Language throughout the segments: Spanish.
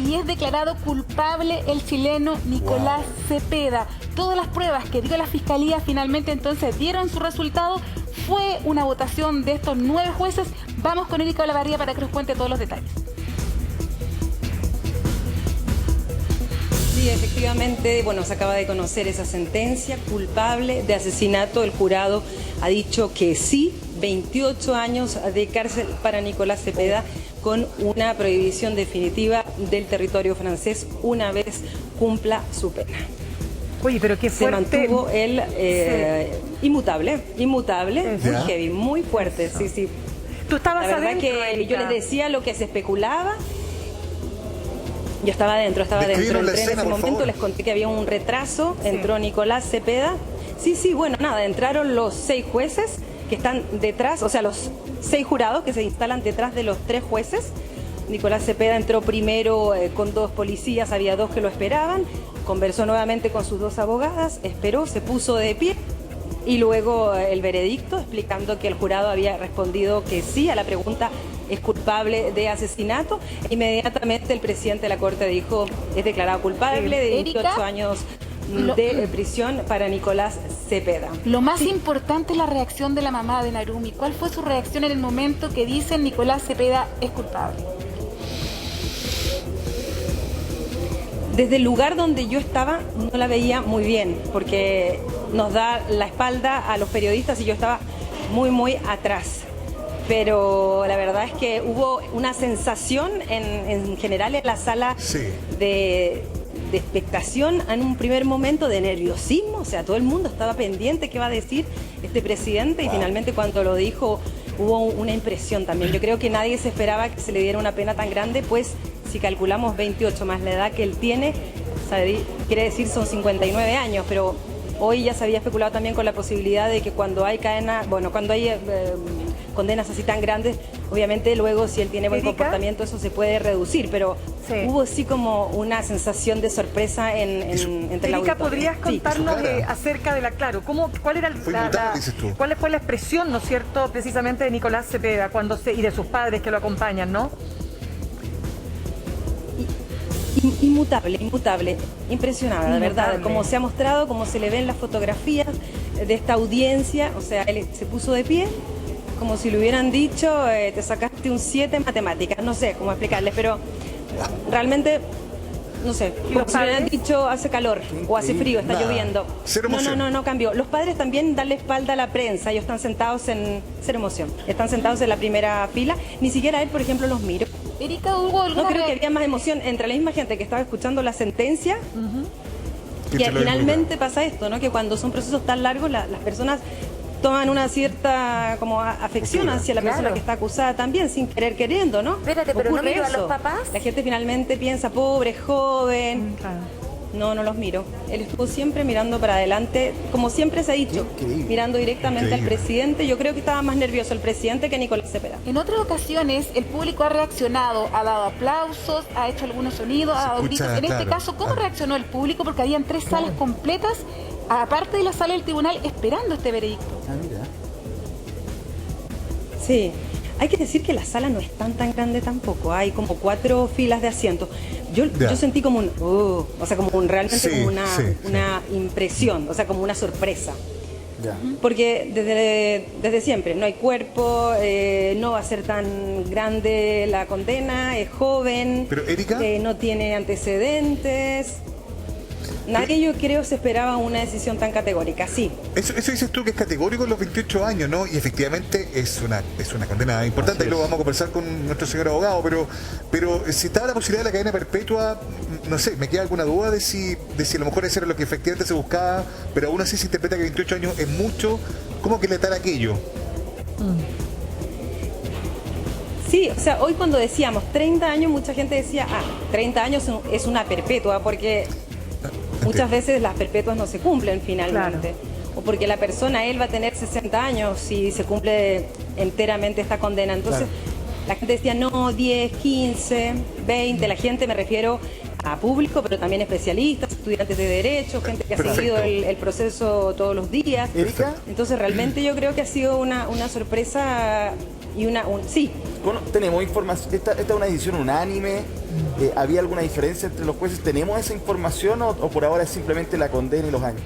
y es declarado culpable el chileno Nicolás Cepeda. Todas las pruebas que dio la Fiscalía finalmente entonces dieron su resultado. Fue una votación de estos 9 jueces. Vamos con Erika Olavarría para que nos cuente todos los detalles. Sí, efectivamente, bueno, se acaba de conocer esa sentencia culpable de asesinato. El jurado ha dicho que sí, 28 años de cárcel para Nicolás Cepeda con una prohibición definitiva del territorio francés una vez cumpla su pena. Oye, pero qué fuerte. Se mantuvo él inmutable, muy heavy, muy fuerte, sí. Tú estabas La verdad adentro, que Erika. yo les decía lo que se especulaba. Yo estaba adentro. Entré en ese momento, les conté que había un retraso, entró Nicolás Cepeda. Sí, bueno, nada, entraron los 6 jueces que están detrás, o sea, los 6 jurados que se instalan detrás de los 3 jueces. Nicolás Cepeda entró primero con 2 policías, había 2 que lo esperaban, conversó nuevamente con sus 2 abogadas, esperó, se puso de pie y luego el veredicto explicando que el jurado había respondido que sí a la pregunta: es culpable de asesinato. Inmediatamente el presidente de la Corte dijo: es declarado culpable de 28 años de prisión para Nicolás Cepeda. Lo más importante es la reacción de la mamá de Narumi. ¿Cuál fue su reacción en el momento que dicen Nicolás Cepeda es culpable? Desde el lugar donde yo estaba no la veía muy bien, porque nos da la espalda a los periodistas y yo estaba muy atrás. Pero la verdad es que hubo una sensación en general en la sala de expectación en un primer momento, de nerviosismo. O sea, todo el mundo estaba pendiente qué va a decir este presidente y finalmente cuando lo dijo hubo una impresión también. Yo creo que nadie se esperaba que se le diera una pena tan grande, pues si calculamos 28 más la edad que él tiene, quiere decir son 59 años, pero hoy ya se había especulado también con la posibilidad de que cuando hay condenas así tan grandes, obviamente luego si él tiene buen comportamiento eso se puede reducir, pero hubo sí como una sensación de sorpresa entre la auditoría. ¿Podrías contarnos acerca de cuál fue la expresión, ¿no es cierto?, precisamente de Nicolás Cepeda y de sus padres que lo acompañan, ¿no? Inmutable, impresionada, de verdad, como se ha mostrado, como se le ven las fotografías de esta audiencia. O sea, él se puso de pie, como si le hubieran dicho, te sacaste un 7 en matemáticas, no sé cómo explicarles, pero realmente, no sé, como si le hubieran dicho hace calor o hace frío, está lloviendo. No cambió. Los padres también dan la espalda a la prensa, ellos están sentados en cero emoción, están sentados en la primera fila, ni siquiera él, por ejemplo, los miro. Erika, ¿hubo alguna No creo que había más emoción entre la misma gente que estaba escuchando la sentencia y finalmente pasa esto, ¿no? Que cuando son procesos tan largos las personas toman una cierta como afección hacia la persona que está acusada también, sin querer queriendo, ¿no? Espérate, pero ¿no miró a los papás? La gente finalmente piensa, pobre, joven. No los miro. Él estuvo siempre mirando para adelante, como siempre se ha dicho, mirando directamente al presidente. Yo creo que estaba más nervioso el presidente que Nicolás Cepeda. En otras ocasiones el público ha reaccionado, ha dado aplausos, ha hecho algunos sonidos, ha dado gritos. En este caso, ¿cómo reaccionó el público? Porque habían 3 salas completas, aparte de la sala del tribunal, esperando este veredicto. Sí. Hay que decir que la sala no es tan grande tampoco, hay como 4 filas de asientos. Yo sentí como realmente como una impresión, o sea, como una sorpresa. Porque desde siempre no hay cuerpo, no va a ser tan grande la condena, es joven, pero Erika, no tiene antecedentes. Nadie, yo creo, se esperaba una decisión tan categórica, sí. Eso dices tú que es categórico en los 28 años, ¿no? Y efectivamente es una condena importante, y luego vamos a conversar con nuestro señor abogado, pero si estaba la posibilidad de la cadena perpetua, no sé, me queda alguna duda de si a lo mejor eso era lo que efectivamente se buscaba, pero aún así se interpreta que 28 años es mucho. ¿Cómo que le tal aquello? Sí, o sea, hoy cuando decíamos 30 años, mucha gente decía, 30 años es una perpetua, porque muchas veces las perpetuas no se cumplen finalmente. O porque la persona, él va a tener 60 años si se cumple enteramente esta condena. Entonces, la gente decía, no, 10, 15, 20. La gente, me refiero a público, pero también especialistas, estudiantes de Derecho, gente que ha seguido el proceso todos los días. Entonces, realmente yo creo que ha sido una sorpresa Sí. Bueno, tenemos información, esta es una decisión unánime, ¿había alguna diferencia entre los jueces? ¿Tenemos esa información o por ahora es simplemente la condena y los años?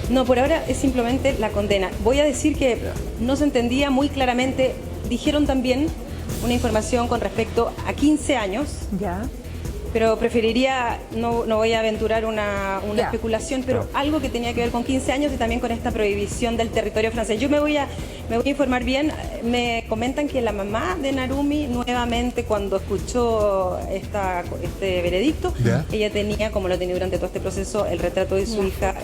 No, por ahora es simplemente la condena. Voy a decir que no se entendía muy claramente, dijeron también una información con respecto a 15 años. Ya. Pero preferiría, no voy a aventurar una especulación, pero algo que tenía que ver con 15 años y también con esta prohibición del territorio francés. Yo me voy a informar bien. Me comentan que la mamá de Narumi, nuevamente, cuando escuchó este veredicto, ella tenía, como lo tenía durante todo este proceso, el retrato de su hija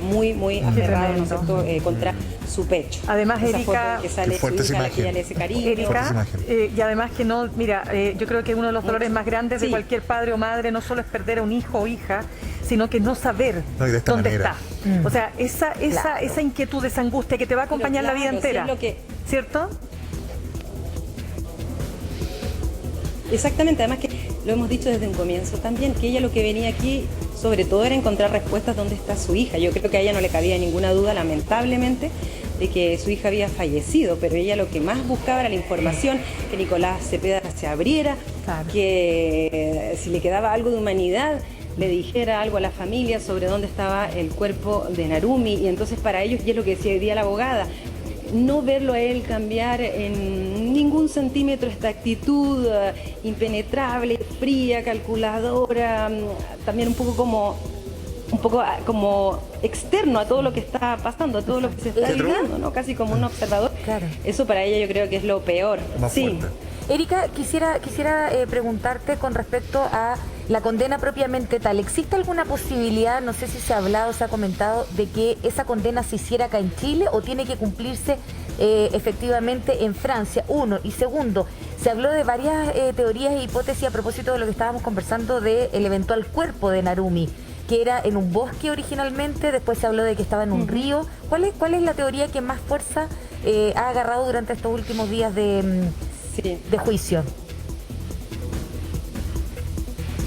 muy aferrado, ¿no es cierto?, contra su pecho. Además, Erika, que sale su hija, a la que ella le hace cariño. Erika, y además que no, mira, yo creo que uno de los dolores más grandes de cualquier padre o madre no solo es perder a un hijo o hija, sino que no saber dónde está. O sea, esa inquietud, esa angustia que te va a acompañar la vida entera. ¿Cierto? Exactamente, además que lo hemos dicho desde un comienzo también, que ella lo que venía aquí sobre todo era encontrar respuestas dónde está su hija. Yo creo que a ella no le cabía ninguna duda, lamentablemente, de que su hija había fallecido, pero ella lo que más buscaba era la información, que Nicolás Cepeda se abriera, que si le quedaba algo de humanidad, le dijera algo a la familia sobre dónde estaba el cuerpo de Narumi. Y entonces para ellos, y es lo que decía hoy día la abogada, no verlo a él cambiar en ningún centímetro esta actitud impenetrable, fría, calculadora, también un poco como externo a todo lo que está pasando, a todo lo que se está viviendo, ¿no? Casi como un observador. Eso para ella yo creo que es lo peor. Erika, quisiera preguntarte con respecto a la condena propiamente tal. ¿Existe alguna posibilidad, no sé si se ha hablado, se ha comentado, de que esa condena se hiciera acá en Chile o tiene que cumplirse efectivamente en Francia? Uno. Y segundo, se habló de varias teorías e hipótesis a propósito de lo que estábamos conversando del eventual cuerpo de Narumi, que era en un bosque originalmente, después se habló de que estaba en un río. ¿Cuál es la teoría que más fuerza ha agarrado durante estos últimos días de juicio?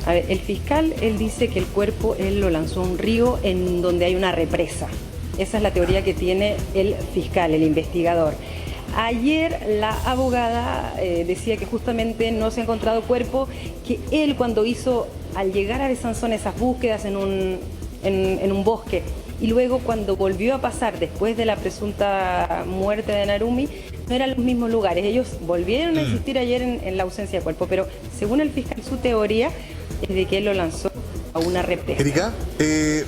A ver, el fiscal, él dice que el cuerpo, él lo lanzó a un río en donde hay una represa. Esa es la teoría que tiene el fiscal, el investigador. Ayer la abogada decía que justamente no se ha encontrado cuerpo, que él cuando hizo, al llegar a Besanzón, esas búsquedas en un bosque, y luego cuando volvió a pasar después de la presunta muerte de Narumi, no eran los mismos lugares. Ellos volvieron a insistir ayer en la ausencia de cuerpo, pero según el fiscal su teoría es de que él lo lanzó a una represa. Erika,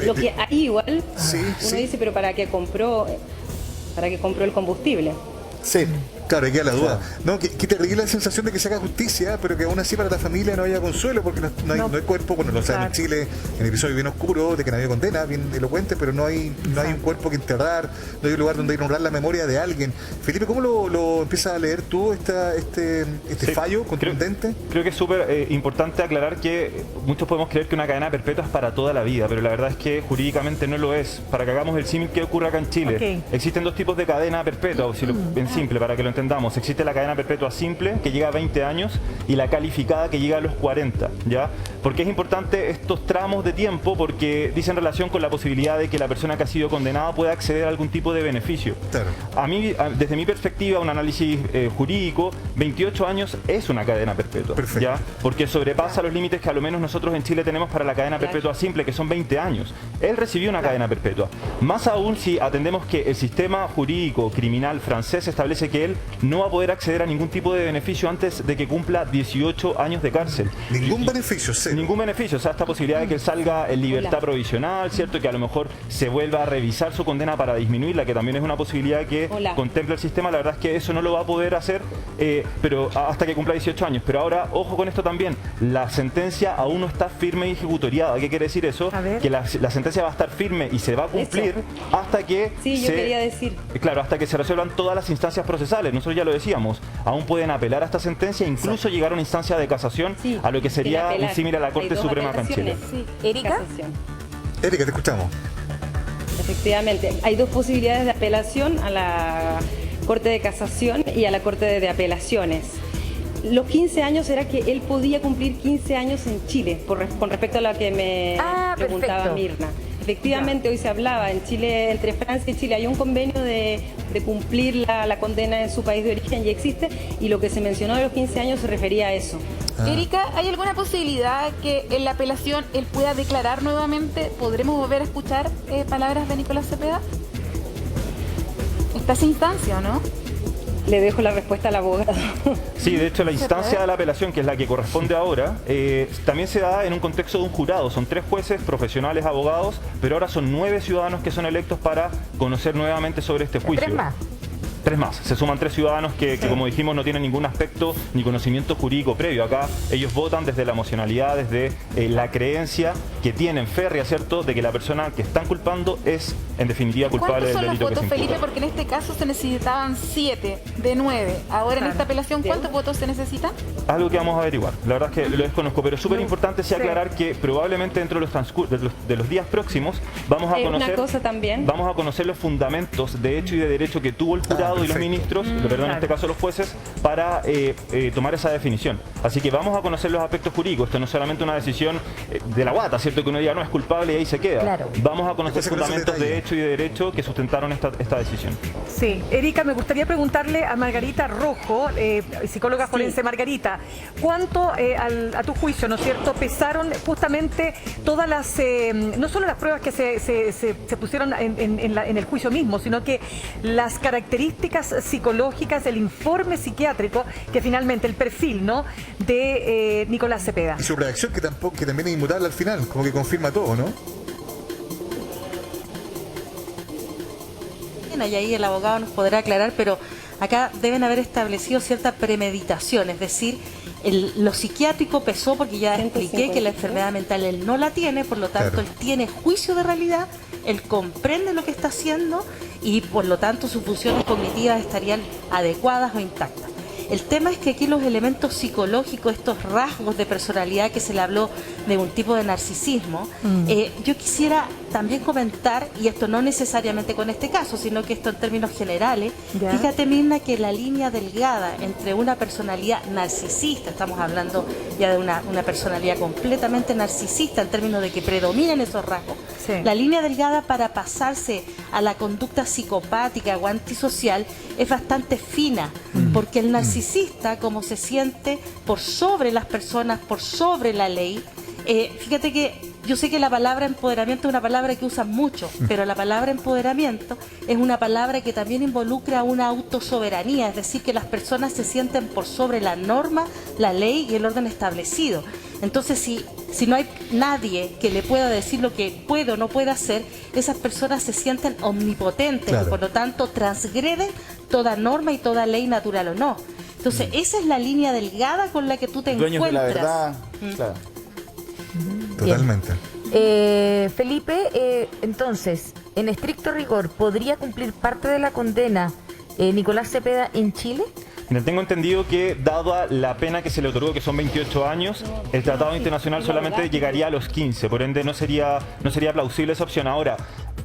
lo que ahí igual uno dice, pero ¿para qué compró el combustible? Sí, claro, hay que la duda. No, que terrible la sensación de que se haga justicia, pero que aún así para la familia no haya consuelo, porque no hay cuerpo. Bueno, lo saben en Chile, en el episodio bien oscuro, de que no había condena, bien elocuente, pero no hay un cuerpo que enterrar, no hay un lugar donde ir a honrar la memoria de alguien. Felipe, ¿cómo lo empiezas a leer tú, este fallo contundente? Creo que es súper importante aclarar que muchos podemos creer que una cadena perpetua es para toda la vida, pero la verdad es que jurídicamente no lo es. Para que hagamos el símil, ¿qué ocurre acá en Chile? Existen dos tipos de cadena perpetua, en simple, para que lo entendamos. Existe la cadena perpetua simple, que llega a 20 años, y la calificada, que llega a los 40, ¿ya? ¿Por qué es importante estos tramos de tiempo? Porque dicen relación con la posibilidad de que la persona que ha sido condenada pueda acceder a algún tipo de beneficio. Claro. A mí, desde mi perspectiva, un análisis jurídico, 28 años es una cadena perpetua, ¿ya? Porque sobrepasa los límites que a lo menos nosotros en Chile tenemos para la cadena perpetua simple, que son 20 años. Él recibió una cadena perpetua. Más aún si atendemos que el sistema jurídico criminal francés establece que él no va a poder acceder a ningún tipo de beneficio antes de que cumpla 18 años de cárcel. Ningún beneficio, sí. Ningún beneficio, o sea, esta posibilidad de que él salga en libertad provisional, ¿cierto? Que a lo mejor se vuelva a revisar su condena para disminuirla, que también es una posibilidad que contempla el sistema. La verdad es que eso no lo va a poder hacer, pero hasta que cumpla 18 años. Pero ahora, ojo con esto también, la sentencia aún no está firme y ejecutoriada. ¿Qué quiere decir eso? Que la sentencia va a estar firme y se va a cumplir hasta que hasta que se resuelvan todas las instancias procesales. Nosotros ya lo decíamos, aún pueden apelar a esta sentencia, incluso llegar a una instancia de casación, a lo que sería un símil a la Corte Suprema acá en Chile. ¿Erika? Erika, te escuchamos. Efectivamente, hay dos posibilidades de apelación: a la Corte de Casación y a la Corte de Apelaciones. Los 15 años era que él podía cumplir 15 años en Chile, con respecto a lo que me preguntaba Mirna. Efectivamente, hoy se hablaba en Chile, entre Francia y Chile, hay un convenio de cumplir la condena en su país de origen y existe, y lo que se mencionó de los 15 años se refería a eso. Erika, ¿hay alguna posibilidad que en la apelación él pueda declarar nuevamente? ¿Podremos volver a escuchar palabras de Nicolás Cepeda? Está esa instancia, ¿no? Le dejo la respuesta al abogado. Sí, de hecho la instancia de la apelación, que es la que corresponde ahora, también se da en un contexto de un jurado. Son 3 jueces, profesionales, abogados, pero ahora son 9 ciudadanos que son electos para conocer nuevamente sobre este juicio. 3 más. 3 más. Se suman 3 ciudadanos que, como dijimos, no tienen ningún aspecto ni conocimiento jurídico previo. Acá ellos votan desde la emocionalidad, desde la creencia que tienen férrea, ¿cierto?, de que la persona que están culpando es, en definitiva, culpable del delito que se imputa. ¿Cuántos son los votos, Felipe? Porque en este caso se necesitaban 7 de 9. Ahora en esta apelación, ¿cuántos votos se necesitan? Algo que vamos a averiguar. La verdad es que lo desconozco, pero es súper importante aclarar que probablemente dentro de los días próximos vamos a conocer... Una cosa también. Vamos a conocer los fundamentos de hecho y de derecho que tuvo el jurado y los ministros, perdón, en este caso los jueces, para tomar esa definición. Así que vamos a conocer los aspectos jurídicos. Esto no es solamente una decisión de la guata, ¿cierto?, que uno diga no es culpable y ahí se queda. Claro. Vamos a conocer fundamentos de hecho y de derecho que sustentaron esta decisión. Sí, Erika, me gustaría preguntarle a Margarita Rojo, psicóloga forense. Margarita, ¿cuánto a tu juicio, ¿no es cierto?, pesaron justamente todas las, no solo las pruebas que se pusieron en el juicio mismo, sino que las características psicológicas, el informe psiquiátrico, que finalmente el perfil, ¿no?, de Nicolás Cepeda? Y su reacción, que también es inmutable al final, como que confirma todo, ¿no? Y ahí el abogado nos podrá aclarar, pero acá deben haber establecido cierta premeditación, es decir, lo psiquiátrico pesó porque ya expliqué que la enfermedad mental él no la tiene, por lo tanto él tiene juicio de realidad, él comprende lo que está haciendo y por lo tanto sus funciones cognitivas estarían adecuadas o intactas. El tema es que aquí los elementos psicológicos, estos rasgos de personalidad que se le habló de un tipo de narcisismo, yo quisiera también comentar, y esto no necesariamente con este caso, sino que esto en términos generales, fíjate, Mirna, que la línea delgada entre una personalidad narcisista, estamos hablando ya de una personalidad completamente narcisista en términos de que predominan esos rasgos, la línea delgada para pasarse a la conducta psicopática o antisocial es bastante fina, porque el narcisista, como se siente por sobre las personas, por sobre la ley, fíjate que yo sé que la palabra empoderamiento es una palabra que usan mucho, pero la palabra empoderamiento es una palabra que también involucra una autosoberanía, es decir, que las personas se sienten por sobre la norma, la ley y el orden establecido. Entonces, si no hay nadie que le pueda decir lo que puede o no puede hacer, esas personas se sienten omnipotentes y por lo tanto transgreden toda norma y toda ley, natural o no. Entonces, esa es la línea delgada con la que tú te Dueños encuentras. de la verdad, claro. Totalmente. Felipe, entonces, en estricto rigor, ¿podría cumplir parte de la condena Nicolás Cepeda en Chile? Tengo entendido que, dada la pena que se le otorgó, que son 28 años, el tratado internacional solamente llegaría a los 15, por ende no sería plausible esa opción. Ahora,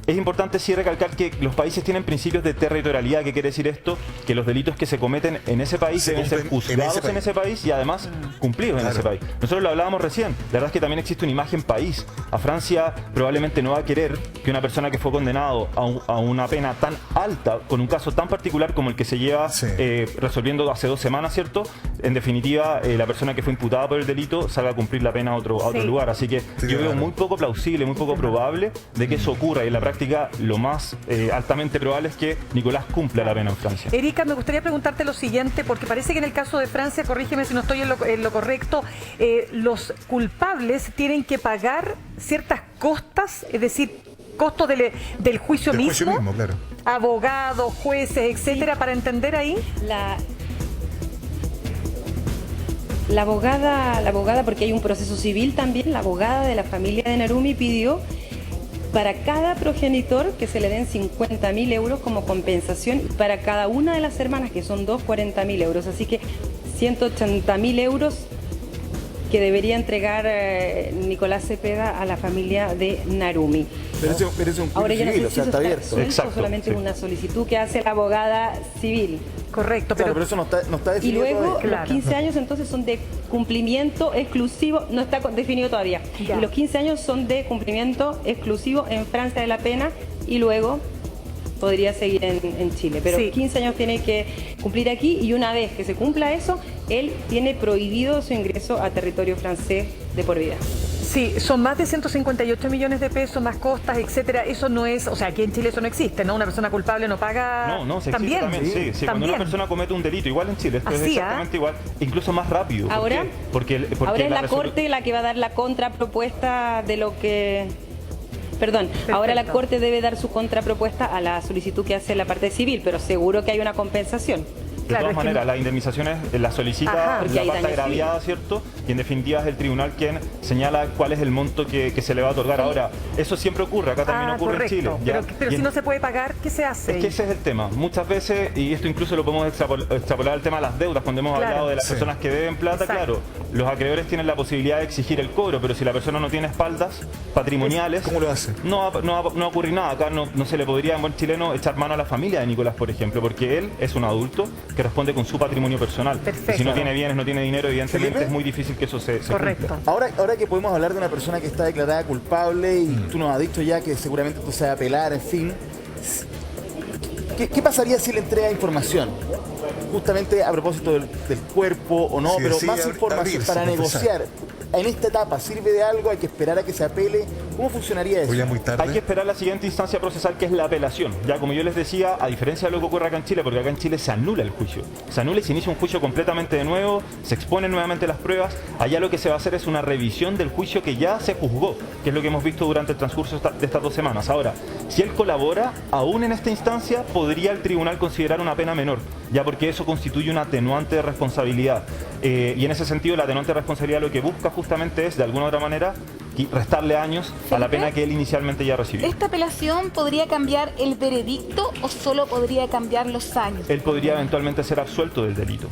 es importante sí recalcar que los países tienen principios de territorialidad. ¿Qué quiere decir esto? Que los delitos que se cometen en ese país deben ser juzgados en ese país y además cumplidos en ese país. Nosotros lo hablábamos recién, la verdad es que también existe una imagen país. A Francia probablemente no va a querer que una persona que fue condenado a una pena tan alta, con un caso tan particular como el que se lleva resolviendo hace 2 semanas, ¿cierto? En definitiva, la persona que fue imputada por el delito salga a cumplir la pena a otro lugar. Así que yo veo muy poco plausible, muy poco probable de que eso ocurra, y en la práctica lo más altamente probable es que Nicolás cumpla la pena en Francia. Erika, me gustaría preguntarte lo siguiente, porque parece que en el caso de Francia, corrígeme si no estoy en lo correcto, los culpables tienen que pagar ciertas costas, es decir, costos del juicio mismo. Juicio mismo, claro. Abogados, jueces, etcétera, para entender ahí. La abogada, porque hay un proceso civil también, la abogada de la familia de Narumi pidió para cada progenitor que se le den 50.000 euros como compensación, y para cada una de las hermanas, que son 2, 40.000 euros. Así que 180.000 euros que debería entregar Nicolás Cepeda a la familia de Narumi. Pero es un juicio Ahora ya no sé civil, o si sea, eso está está abierto. suelto, Exacto, solamente sí. es una solicitud que hace la abogada civil. Correcto, Claro, pero eso no está Y definido luego todavía. Claro. los 15 años entonces son de cumplimiento exclusivo, no está definido todavía. Ya. Y los 15 años son de cumplimiento exclusivo en Francia de la pena y luego podría seguir en Chile. Pero Sí. 15 años tiene que cumplir aquí y una vez que se cumpla eso, él tiene prohibido su ingreso a territorio francés de por vida. Sí, son más de 158 millones de pesos, más costas, etcétera. Eso no es, o sea, aquí en Chile eso no existe, ¿no? Una persona culpable no paga. No, se existe también. Sí, cuando una persona comete un delito, igual en Chile, esto es Así, exactamente igual, incluso más rápido. ¿Por Ahora, qué? Porque ahora es la resolu- Corte la que va a dar la contrapropuesta de lo que... Perdón, Perfecto. ahora la Corte debe dar su contrapropuesta a la solicitud que hace la parte civil, pero seguro que hay una compensación. De Claro, todas es que maneras, las indemnizaciones las solicita Ajá. Porque la hay parte daño agraviada, ¿cierto? Y en definitiva es el tribunal quien señala cuál es el monto que se le va a otorgar. Ahora, eso siempre ocurre, acá también ocurre correcto. en Chile. ¿ya? Pero Y si no se puede pagar, ¿qué se hace? Es que ese es el tema. Muchas veces, y esto incluso lo podemos extrapolar al tema de las deudas, cuando hemos Claro. hablado de las Sí. personas que deben plata, Exacto. claro, los acreedores tienen la posibilidad de exigir el cobro, pero si la persona no tiene espaldas patrimoniales, ¿Cómo lo hace? no va a ocurrir nada. Acá no se le podría en buen chileno echar mano a la familia de Nicolás, por ejemplo, porque él es un adulto que responde con su patrimonio personal. Perfecto. Y si no tiene bienes, no tiene dinero, evidentemente Felipe. es muy difícil que eso se Correcto. cumpla. Ahora que podemos hablar de una persona que está declarada culpable y tú nos has dicho ya que seguramente tú sabes apelar, en fin, ¿qué pasaría si le entrega información? Justamente a propósito del cuerpo o no, Sí, pero sí, más información abrirse, para confesar. negociar. En esta etapa, ¿sirve de algo? ¿Hay que esperar a que se apele? ¿Cómo funcionaría eso? O ya muy tarde. Hay que esperar la siguiente instancia procesal, que es la apelación. Ya como yo les decía, a diferencia de lo que ocurre acá en Chile, porque acá en Chile se anula el juicio. Se anula y se inicia un juicio completamente de nuevo, se exponen nuevamente las pruebas. Allá lo que se va a hacer es una revisión del juicio que ya se juzgó, que es lo que hemos visto durante el transcurso de estas 2 semanas. Ahora, si él colabora, aún en esta instancia, podría el tribunal considerar una pena menor, ya porque eso constituye un atenuante de responsabilidad. Y en ese sentido, la atenuante de responsabilidad lo que busca justamente es, de alguna u otra manera, restarle años a la Felipe, pena que él inicialmente ya recibió. ¿Esta apelación podría cambiar el veredicto o solo podría cambiar los años? Él podría eventualmente ser absuelto del delito.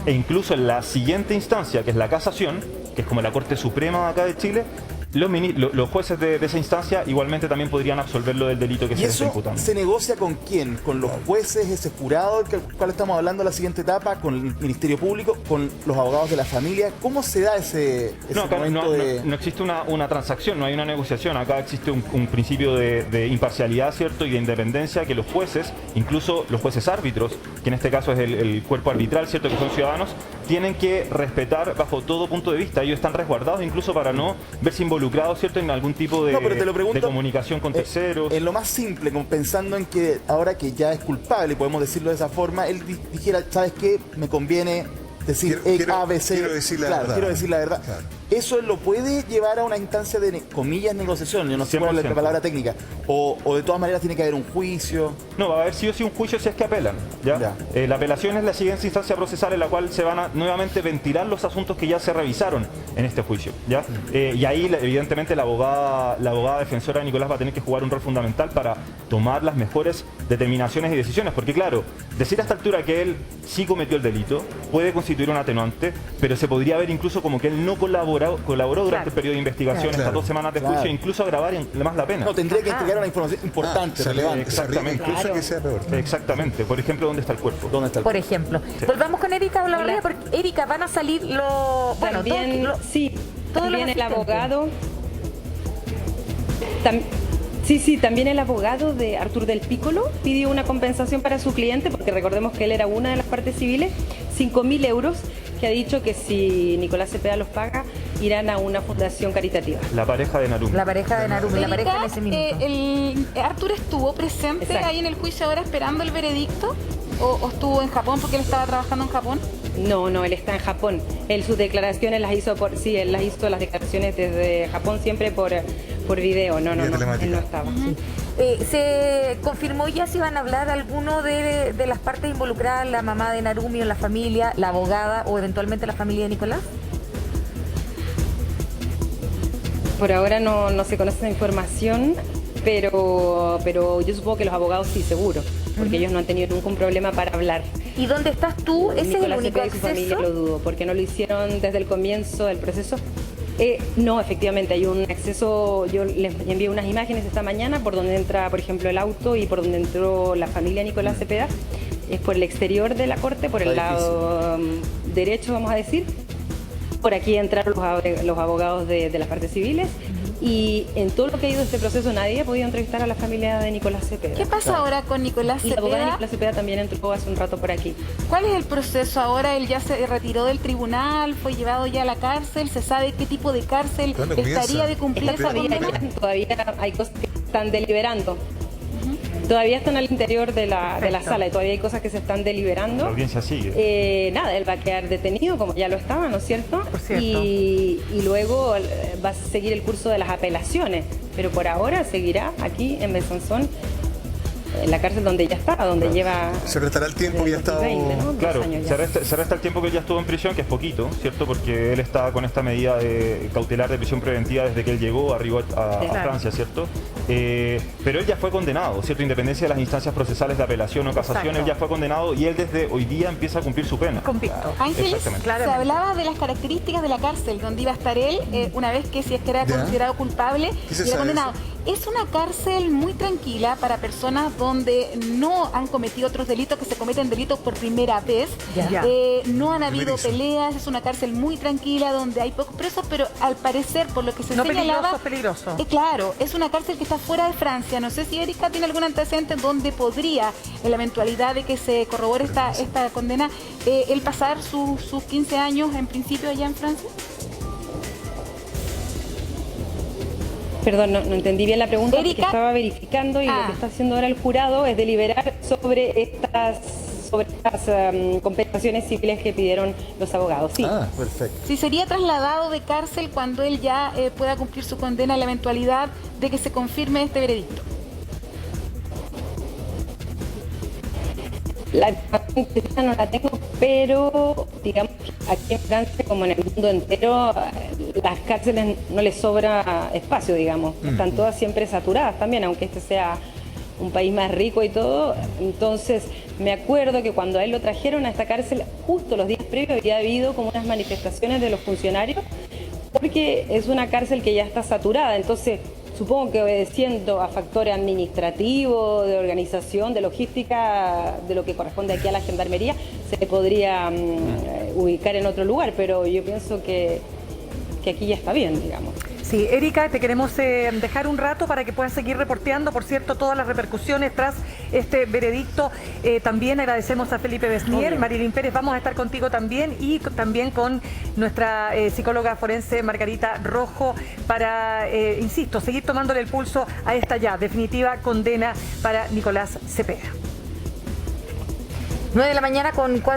E incluso en la siguiente instancia, que es la casación, que es como la Corte Suprema de acá de Chile, los jueces de esa instancia igualmente también podrían absolverlo del delito que ¿Y se le está eso imputando. se negocia con quién? ¿Con los jueces, ese jurado del cual estamos hablando en la siguiente etapa? ¿Con el Ministerio Público? ¿Con los abogados de la familia? ¿Cómo se da ese No, acá momento de...? no existe una transacción, no hay una negociación. Acá existe un principio de imparcialidad, ¿cierto? Y de independencia que los jueces, incluso los jueces árbitros, que en este caso es el cuerpo arbitral, ¿cierto? Que son ciudadanos, tienen que respetar bajo todo punto de vista. Ellos están resguardados incluso para no verse involucrados, ¿cierto? En algún tipo de, No, pero te lo pregunto, de comunicación con terceros. En lo más simple, como pensando en que ahora que ya es culpable, podemos decirlo de esa forma, él dijera, ¿sabes qué? Me conviene decir A, B, C. quiero decir la Claro, verdad. quiero decir la verdad. Claro. ¿Eso lo puede llevar a una instancia de, comillas, negociación? Yo no sé cuál es la 100%. palabra técnica. O de todas maneras tiene que haber un juicio. No, va a haber sí o sí un juicio si es que apelan. ¿ya? Ya. La apelación es la siguiente instancia procesal en la cual se van a nuevamente ventilar los asuntos que ya se revisaron en este juicio. ¿ya? Y ahí, evidentemente, la abogada defensora de Nicolás va a tener que jugar un rol fundamental para tomar las mejores determinaciones y decisiones. Porque, claro, decir a esta altura que él sí cometió el delito puede constituir un atenuante, pero se podría ver incluso como que él no colaboró durante Claro. el periodo de investigación, Claro. estas 2 semanas de juicio, Claro. incluso agravar más la pena. No, tendría que entregar una información importante, relevante. Exactamente. Incluso que sea peor. Exactamente. Por ejemplo, ¿dónde está el cuerpo? ¿Dónde está el Por ejemplo. Volvamos con Erika Olavarría, porque Erika, van a salir los... Bueno, También, todo- sí, todos los también el asistentes. abogado. También el abogado de Artur del Piccolo pidió una compensación para su cliente, porque recordemos que él era una de las partes civiles, 5.000 euros, que ha dicho que si Nicolás Cepeda los paga, irán a una fundación caritativa. La pareja de Narumi. La pareja de Narumi, la pareja en Erika, ese minuto. ¿Artur estuvo presente Exacto. ahí en el juicio ahora esperando el veredicto? ¿O estuvo en Japón porque él estaba trabajando en Japón? No, él está en Japón. Él sus declaraciones las hizo él las hizo las declaraciones desde Japón siempre por video. No, Vía él telemática. no estaba. Sí. ¿Se confirmó ya si van a hablar alguno de las partes involucradas, la mamá de Narumi o la familia, la abogada o eventualmente la familia de Nicolás? Por ahora no se conoce esa información, pero yo supongo que los abogados sí, seguro, porque ellos no han tenido nunca un problema para hablar. ¿Y dónde estás tú? ¿Ese es el Nicolás único Cepeda y su familia acceso? lo dudo, porque no lo hicieron desde el comienzo del proceso. No, efectivamente, hay un acceso, yo les envié unas imágenes esta mañana por donde entra, por ejemplo, el auto y por donde entró la familia Nicolás Cepeda. Es por el exterior de la corte, por el lado derecho, vamos a decir. Por aquí entraron los abogados de las partes civiles. Y en todo lo que ha ido este proceso nadie ha podido entrevistar a la familia de Nicolás Cepeda. ¿Qué pasa ahora con Nicolás Y la abogada de Cepeda? Nicolás Cepeda también entró hace un rato por aquí. ¿Cuál es el proceso ahora? Él ya se retiró del tribunal, fue llevado ya a la cárcel, ¿se sabe qué tipo de cárcel estaría de cumplir esa condena? Todavía hay cosas que están deliberando. Todavía están al interior de la sala y todavía hay cosas que se están deliberando. La audiencia sigue. Nada, él va a quedar detenido, como ya lo estaba, ¿no es cierto? Por cierto. Y luego va a seguir el curso de las apelaciones, pero por ahora seguirá aquí en Besanzón, en la cárcel donde ya está, donde lleva... Se restará el tiempo que ya ha estado... 2020, ¿no? Claro, 2 años ya. se resta el tiempo que él ya estuvo en prisión, que es poquito, ¿cierto? Porque él está con esta medida de cautelar de prisión preventiva desde que él llegó, arribó a Francia, ¿cierto? Pero él ya fue condenado, ¿cierto? Independencia de las instancias procesales de apelación o casación, él ya fue condenado y él desde hoy día empieza a cumplir su pena. Convicto. Ángeles, Exactamente. se hablaba de las características de la cárcel donde iba a estar él una vez que si es que era considerado culpable ¿Qué se y era sabe condenado. Es una cárcel muy tranquila para personas donde no han cometido otros delitos, que se cometen delitos por primera vez. Ya. No han habido Primerizo. peleas, es una cárcel muy tranquila donde hay pocos presos, pero al parecer, por lo que se No señalaba... peligroso. Claro, es una cárcel que está fuera de Francia. No sé si Erika tiene algún antecedente donde podría, en la eventualidad de que se corrobore esta condena, él pasar sus 15 años en principio allá en Francia. Perdón, no entendí bien la pregunta, porque Erika. estaba verificando y lo que está haciendo ahora el jurado es deliberar sobre estas compensaciones civiles que pidieron los abogados. Sí. Ah, perfecto. Si sería trasladado de cárcel cuando él ya pueda cumplir su condena en la eventualidad de que se confirme este veredicto. La información no la tengo, pero digamos que aquí en Francia, como en el mundo entero, las cárceles no les sobra espacio, digamos. Están todas siempre saturadas también, aunque este sea un país más rico y todo. Entonces, me acuerdo que cuando a él lo trajeron a esta cárcel, justo los días previos había habido como unas manifestaciones de los funcionarios, porque es una cárcel que ya está saturada. Entonces, supongo que obedeciendo a factores administrativos, de organización, de logística, de lo que corresponde aquí a la gendarmería, se le podría ubicar en otro lugar, pero yo pienso que aquí ya está bien, digamos. Sí, Erika, te queremos dejar un rato para que puedas seguir reporteando, por cierto, todas las repercusiones tras este veredicto. También agradecemos a Felipe Besnier, Marilyn Pérez, vamos a estar contigo también y también con nuestra psicóloga forense Margarita Rojo para, insisto, seguir tomándole el pulso a esta ya definitiva condena para Nicolás Cepeda. 9 de la mañana con 4.